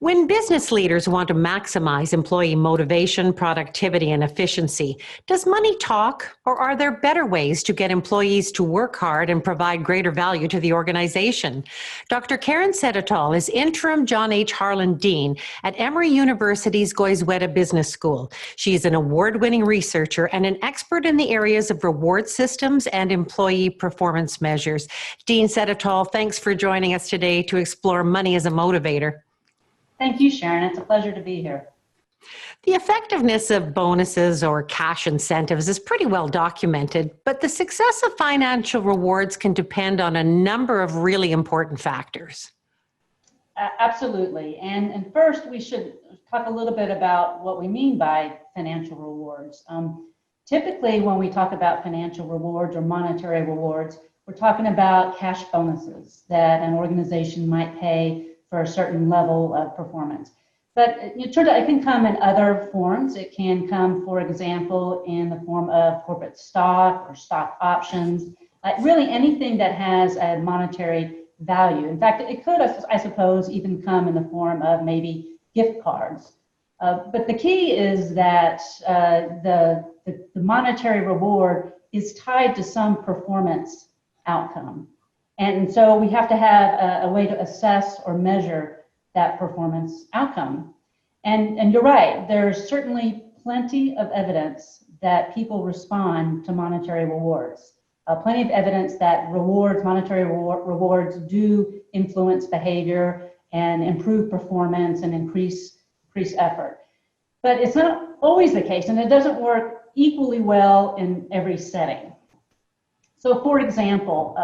When business leaders want to maximize employee motivation, productivity, and efficiency, does money talk, or are there better ways to get employees to work hard and provide greater value to the organization? Dr. Karen Sedatole is Interim John H. Harlan Dean at Emory University's Goizueta Business School. She is an award-winning researcher and an expert in the areas of reward systems and employee performance measures. Dean Sedatole, thanks for joining us today to explore money as a motivator. Thank you, Sharon. It's a pleasure to be here. The effectiveness of bonuses or cash incentives is pretty well documented, but the success of financial rewards can depend on a number of really important factors. Absolutely. And first, we should talk a little bit about what we mean by financial rewards. Typically, when we talk about financial rewards or monetary rewards, we're talking about cash bonuses that an organization might pay for a certain level of performance. But it can come in other forms. It can come, for example, in the form of corporate stock or stock options, really anything that has a monetary value. In fact, it could, I suppose, even come in the form of maybe gift cards. But the key is that the monetary reward is tied to some performance outcome. And so we have to have a way to assess or measure that performance outcome. And you're right, there's certainly plenty of evidence that people respond to monetary rewards. Plenty of evidence that monetary rewards do influence behavior and improve performance and increase effort. But it's not always the case, and it doesn't work equally well in every setting. So for example,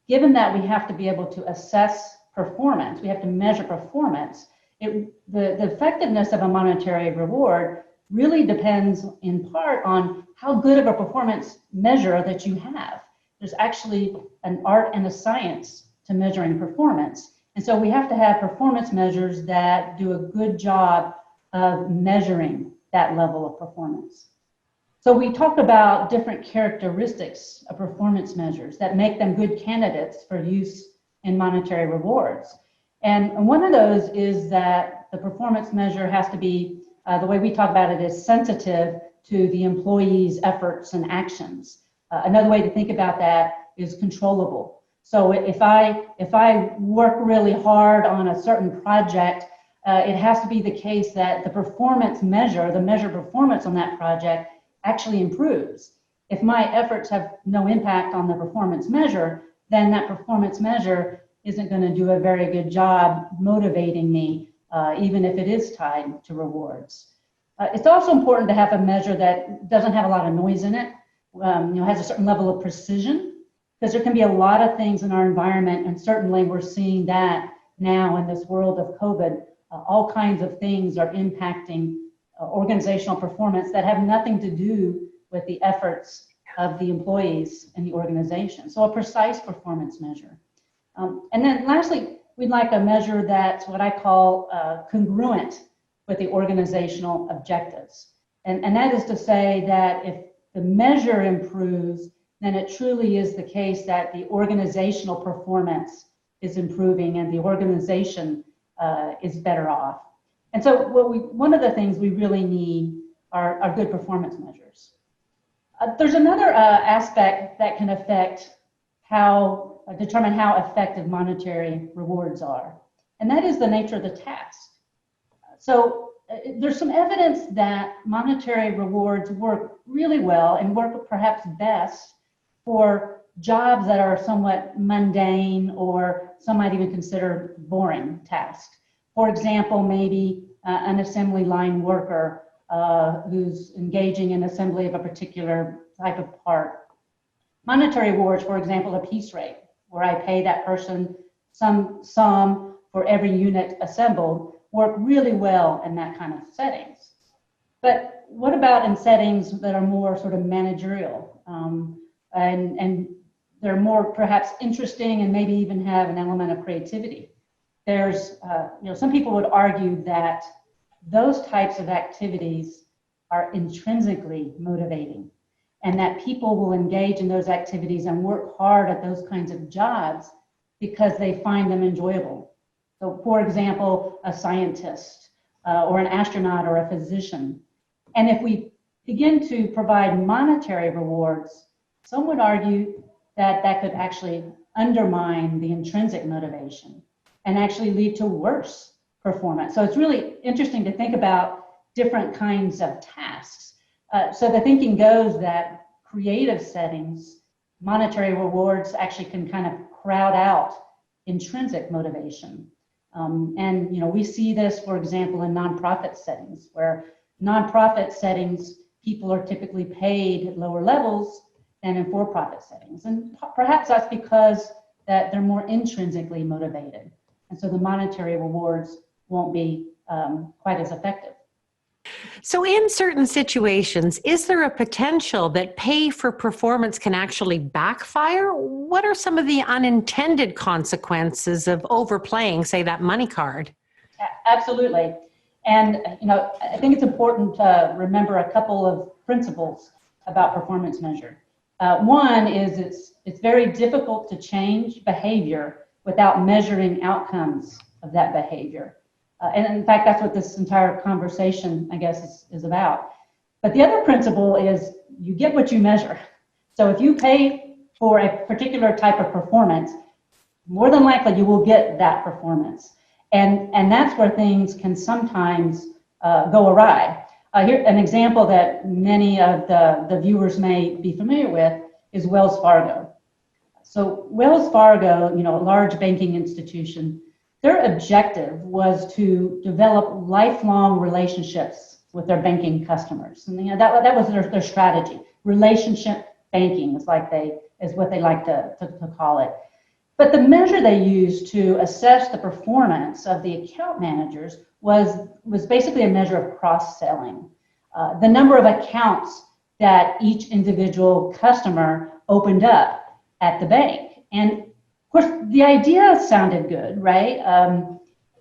given that we have to be able to assess performance, we have to measure performance, the effectiveness of a monetary reward really depends in part on how good of a performance measure that you have. There's actually an art and a science to measuring performance. And so we have to have performance measures that do a good job of measuring that level of performance. So we talked about different characteristics of performance measures that make them good candidates for use in monetary rewards. And one of those is that the performance measure has to be, the way we talk about it, is sensitive to the employee's efforts and actions. Another way to think about that is controllable. So if I work really hard on a certain project, it has to be the case that the performance measure, the measured performance on that project, actually improves. If my efforts have no impact on the performance measure, then that performance measure isn't going to do a very good job motivating me, even if it is tied to rewards. It's also important to have a measure that doesn't have a lot of noise in it, has a certain level of precision, because there can be a lot of things in our environment, and certainly we're seeing that now in this world of COVID. All kinds of things are impacting organizational performance that have nothing to do with the efforts of the employees in the organization. So a precise performance measure. And then lastly, we'd like a measure that's what I call congruent with the organizational objectives. And that is to say that if the measure improves, then it truly is the case that the organizational performance is improving and the organization is better off. And so one of the things we really need are good performance measures. There's another aspect that can determine how effective monetary rewards are, and that is the nature of the task. So there's some evidence that monetary rewards work really well and work perhaps best for jobs that are somewhat mundane, or some might even consider boring tasks. For example, maybe an assembly line worker who's engaging in assembly of a particular type of part. Monetary rewards, for example, a piece rate, where I pay that person some sum for every unit assembled, work really well in that kind of settings. But what about in settings that are more sort of managerial, and they're more perhaps interesting and maybe even have an element of creativity? There's, some people would argue that those types of activities are intrinsically motivating, and that people will engage in those activities and work hard at those kinds of jobs because they find them enjoyable. So for example, a scientist or an astronaut or a physician. And if we begin to provide monetary rewards, some would argue that that could actually undermine the intrinsic motivation and actually lead to worse performance. So it's really interesting to think about different kinds of tasks. So the thinking goes that creative settings, monetary rewards actually can kind of crowd out intrinsic motivation. And we see this, for example, in nonprofit settings, where nonprofit settings, people are typically paid at lower levels than in for-profit settings. And perhaps that's because that they're more intrinsically motivated. And so the monetary rewards won't be quite as effective. So in certain situations, is there a potential that pay for performance can actually backfire? What are some of the unintended consequences of overplaying, say, that money card? Absolutely. And I think it's important to remember a couple of principles about performance measure. One is it's very difficult to change behavior without measuring outcomes of that behavior. And in fact, that's what this entire conversation, I guess, is about. But the other principle is you get what you measure. So if you pay for a particular type of performance, more than likely you will get that performance. And that's where things can sometimes go awry. Here, an example that many of the viewers may be familiar with is Wells Fargo. So Wells Fargo, a large banking institution, their objective was to develop lifelong relationships with their banking customers. And that was their strategy. Relationship banking is what they like to call it. But the measure they used to assess the performance of the account managers was basically a measure of cross-selling. The number of accounts that each individual customer opened up at the bank. And of course, the idea sounded good, right?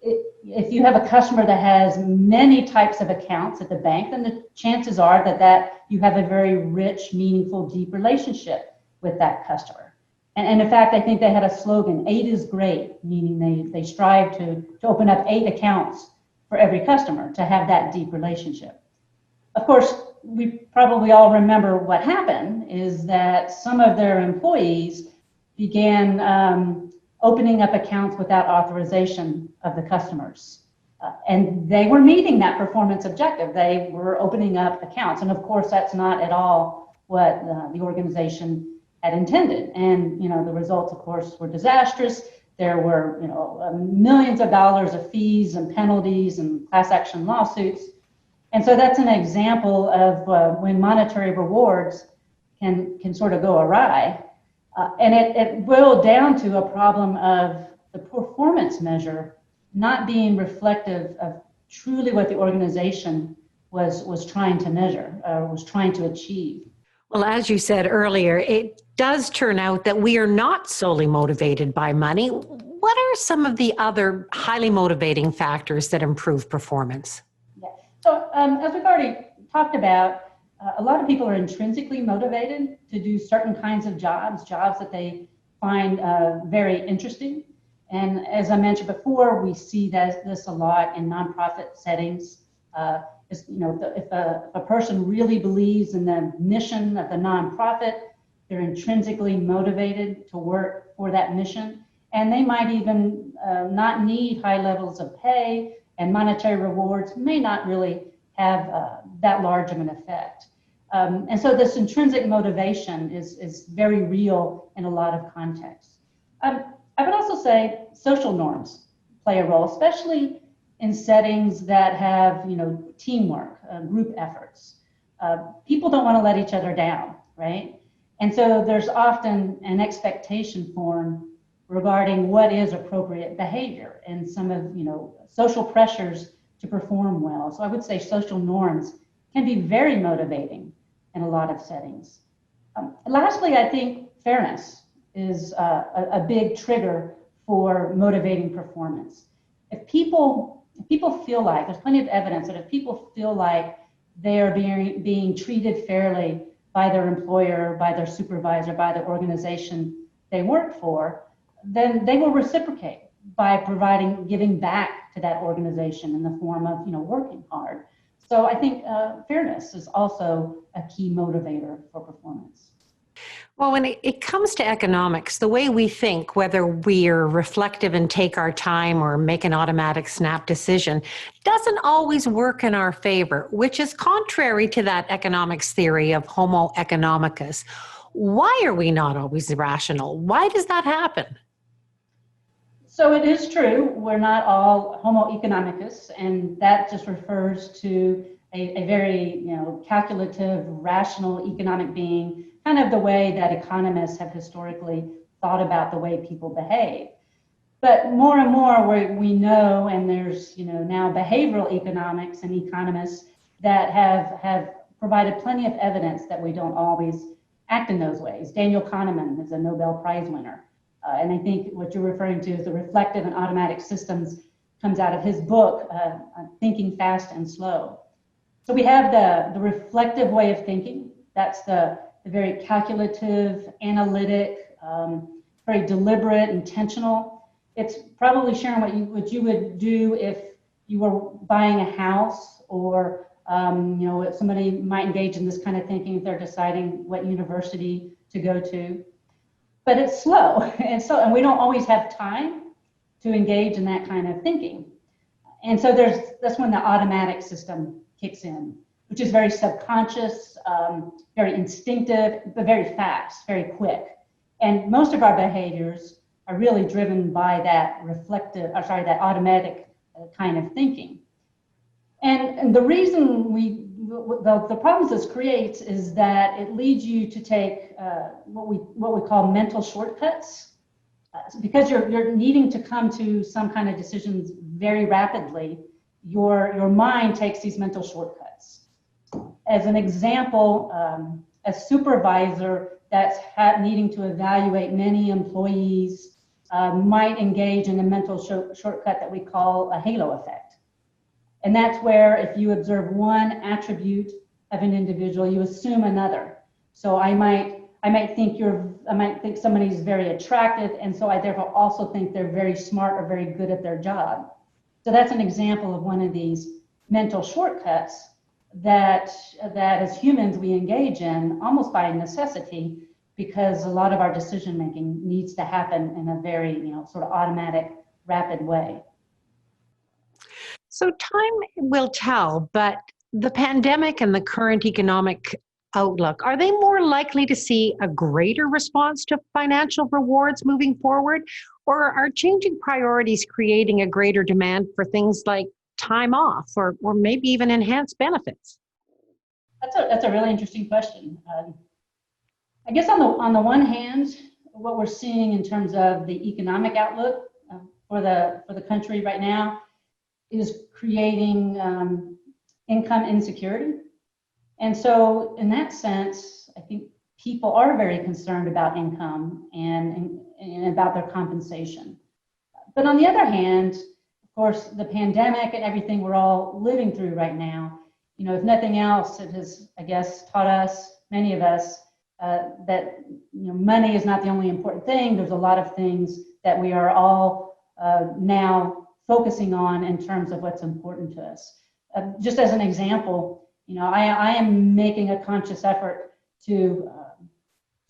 If you have a customer that has many types of accounts at the bank, then the chances are that you have a very rich, meaningful, deep relationship with that customer. And in fact, I think they had a slogan, 8 is great, meaning they strive to open up 8 accounts for every customer to have that deep relationship. Of course, we probably all remember what happened is that some of their employees began opening up accounts without authorization of the customers. And they were meeting that performance objective. They were opening up accounts. And of course, that's not at all what the organization had intended. And the results, of course, were disastrous. There were millions of dollars of fees and penalties and class action lawsuits. And so that's an example of when monetary rewards can sort of go awry. And it boiled down to a problem of the performance measure not being reflective of truly what the organization was trying to measure, was trying to achieve. Well, as you said earlier, it does turn out that we are not solely motivated by money. What are some of the other highly motivating factors that improve performance? Yeah. So as we've already talked about, a lot of people are intrinsically motivated to do certain kinds of jobs that they find very interesting. And as I mentioned before, we see this a lot in nonprofit settings. If a person really believes in the mission of the nonprofit, they're intrinsically motivated to work for that mission. And they might even not need high levels of pay, and monetary rewards may not really have that large of an effect. And so this intrinsic motivation is very real in a lot of contexts. I would also say social norms play a role, especially in settings that have teamwork, group efforts. People don't want to let each other down, right? And so there's often an expectation formed regarding what is appropriate behavior and some of social pressures to perform well. So I would say social norms can be very motivating in a lot of settings. Lastly, I think fairness is a big trigger for motivating performance. If people feel like, there's plenty of evidence that if people feel like they are being treated fairly by their employer, by their supervisor, by the organization they work for, then they will reciprocate. by giving back to that organization in the form of, working hard. So I think fairness is also a key motivator for performance. Well, when it comes to economics, the way we think, whether we're reflective and take our time or make an automatic snap decision, doesn't always work in our favor, which is contrary to that economics theory of Homo economicus. Why are we not always rational? Why does that happen? So it is true, we're not all Homo economicus, and that just refers to a very calculative, rational economic being, kind of the way that economists have historically thought about the way people behave. But more and more we know, and there's now behavioral economics and economists that have provided plenty of evidence that we don't always act in those ways. Daniel Kahneman is a Nobel Prize winner. And I think what you're referring to is the reflective and automatic systems comes out of his book, Thinking Fast and Slow. So we have the reflective way of thinking. That's the very calculative, analytic, very deliberate, intentional. It's probably, Sharon, what you would do if you were buying a house, or if somebody might engage in this kind of thinking if they're deciding what university to go to. But it's slow, and we don't always have time to engage in that kind of thinking. And so that's when the automatic system kicks in, which is very subconscious, very instinctive, but very fast, very quick. And most of our behaviors are really driven by that that automatic kind of thinking. And the reason the problems this creates is that it leads you to take what we call mental shortcuts. Because you're needing to come to some kind of decisions very rapidly, your mind takes these mental shortcuts. As an example, a supervisor that's needing to evaluate many employees might engage in a mental shortcut that we call a halo effect. And that's where if you observe one attribute of an individual, you assume another. So I might think somebody's very attractive, and so I therefore also think they're very smart or very good at their job. So that's an example of one of these mental shortcuts that as humans we engage in almost by necessity, because a lot of our decision making needs to happen in a very sort of automatic, rapid way. So time will tell, but the pandemic and the current economic outlook, are they more likely to see a greater response to financial rewards moving forward? Or are changing priorities creating a greater demand for things like time off or maybe even enhanced benefits? That's a really interesting question. I guess on the one hand, what we're seeing in terms of the economic outlook for the country right now is creating income insecurity. And so in that sense, I think people are very concerned about income and about their compensation. But on the other hand, of course, the pandemic and everything we're all living through right now, if nothing else, it has, I guess, taught us, many of us, that money is not the only important thing. There's a lot of things that we are all now focusing on in terms of what's important to us. Just as an example, I am making a conscious effort to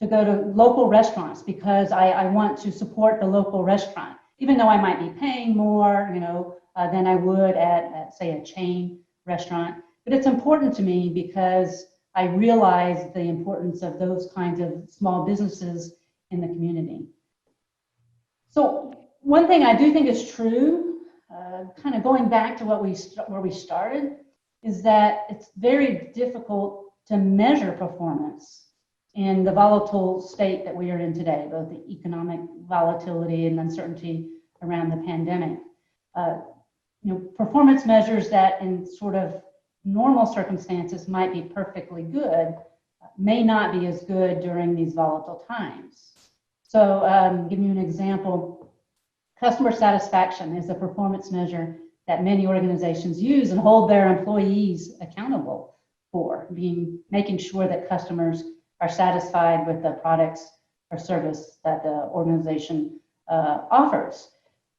go to local restaurants because I want to support the local restaurant, even though I might be paying more, than I would at say a chain restaurant. But it's important to me because I realize the importance of those kinds of small businesses in the community. So one thing I do think is true, kind of going back to where we started, is that it's very difficult to measure performance in the volatile state that we are in today, both the economic volatility and uncertainty around the pandemic. Performance measures that in sort of normal circumstances might be perfectly good may not be as good during these volatile times. So give you an example. Customer satisfaction is a performance measure that many organizations use and hold their employees accountable for, making sure that customers are satisfied with the products or service that the organization offers.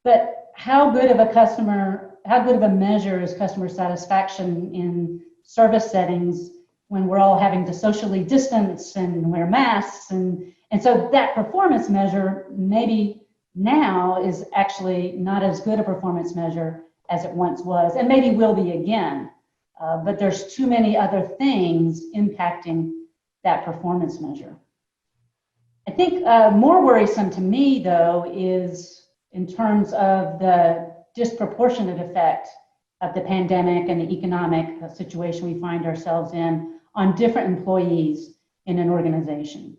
But how good of a measure is customer satisfaction in service settings when we're all having to socially distance and wear masks? And so that performance measure maybe now is actually not as good a performance measure as it once was, and maybe will be again. But there's too many other things impacting that performance measure. I think more worrisome to me, though, is in terms of the disproportionate effect of the pandemic and the economic situation we find ourselves in on different employees in an organization.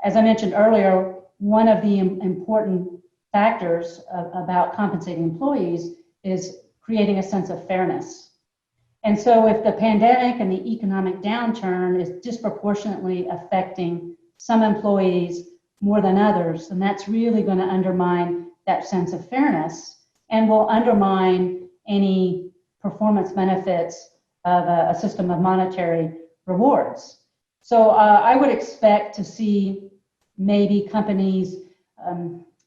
As I mentioned earlier, one of the important factors about compensating employees is creating a sense of fairness. And so if the pandemic and the economic downturn is disproportionately affecting some employees more than others, then that's really going to undermine that sense of fairness and will undermine any performance benefits of a system of monetary rewards. So I would expect to see maybe companies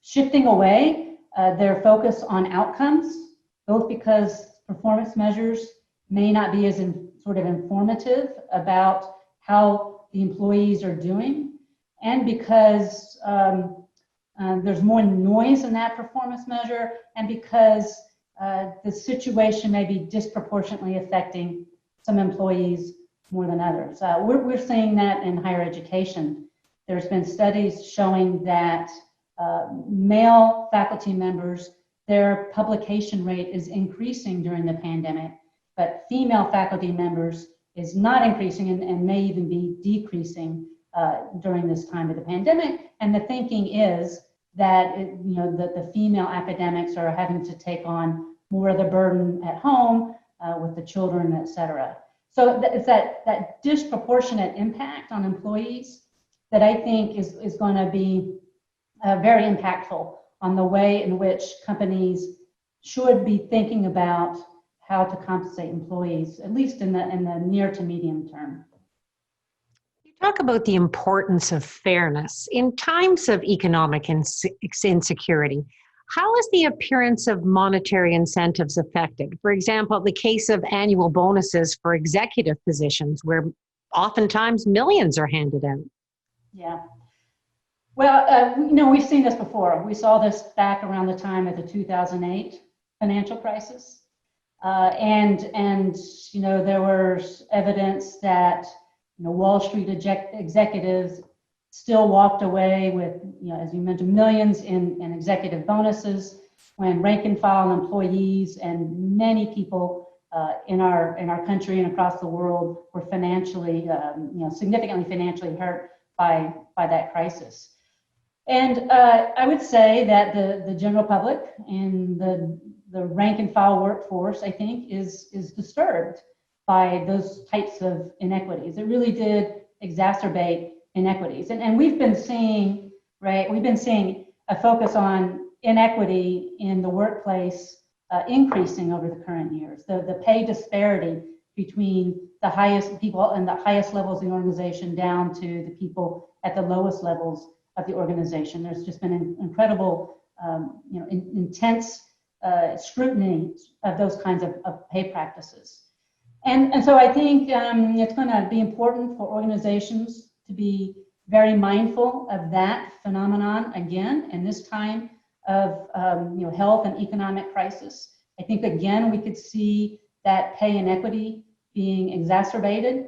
shifting away their focus on outcomes, both because performance measures may not be as sort of informative about how the employees are doing, and because there's more noise in that performance measure, and because the situation may be disproportionately affecting some employees more than others. We're seeing that in higher education. There's been studies showing that male faculty members, their publication rate is increasing during the pandemic, but female faculty members is not increasing and may even be decreasing during this time of the pandemic. And the thinking is that the female academics are having to take on more of the burden at home with the children, et cetera. So it's that disproportionate impact on employees that I think is going to be very impactful on the way in which companies should be thinking about how to compensate employees, at least in the near to medium term. Talk about the importance of fairness. In times of economic insecurity, how is the appearance of monetary incentives affected? For example, the case of annual bonuses for executive positions, where oftentimes millions are handed out. Yeah. Well, we've seen this before. We saw this back around the time of the 2008 financial crisis. And there was evidence that Wall Street executives still walked away with, as you mentioned, millions in executive bonuses, when rank and file employees and many people in our country and across the world were financially, significantly financially hurt by that crisis. And I would say that the general public and the rank and file workforce, I think, is disturbed by those types of inequities. It really did exacerbate inequities. And we've been seeing, a focus on inequity in the workplace increasing over the current years. The pay disparity between the highest people and the highest levels of the organization down to the people at the lowest levels of the organization. There's just been an incredible, intense scrutiny of those kinds of pay practices. And so I think it's going to be important for organizations to be very mindful of that phenomenon again in this time of health and economic crisis. I think again we could see that pay inequity being exacerbated,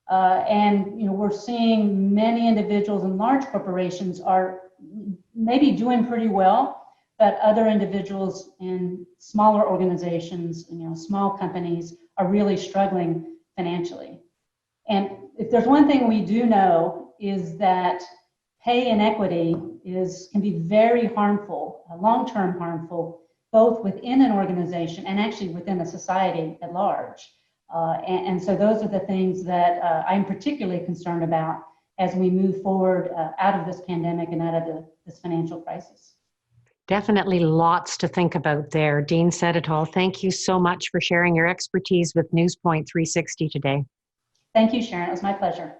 and we're seeing many individuals in large corporations are maybe doing pretty well, but other individuals in smaller organizations, small companies, are really struggling financially. And if there's one thing we do know is that pay inequity can be very harmful, long-term harmful, both within an organization and actually within a society at large. And so those are the things that I'm particularly concerned about as we move forward out of this pandemic and out of this financial crisis. Definitely lots to think about there. Dean Sedatole, thank you so much for sharing your expertise with NewsPoint360 today. Thank you, Sharon. It was my pleasure.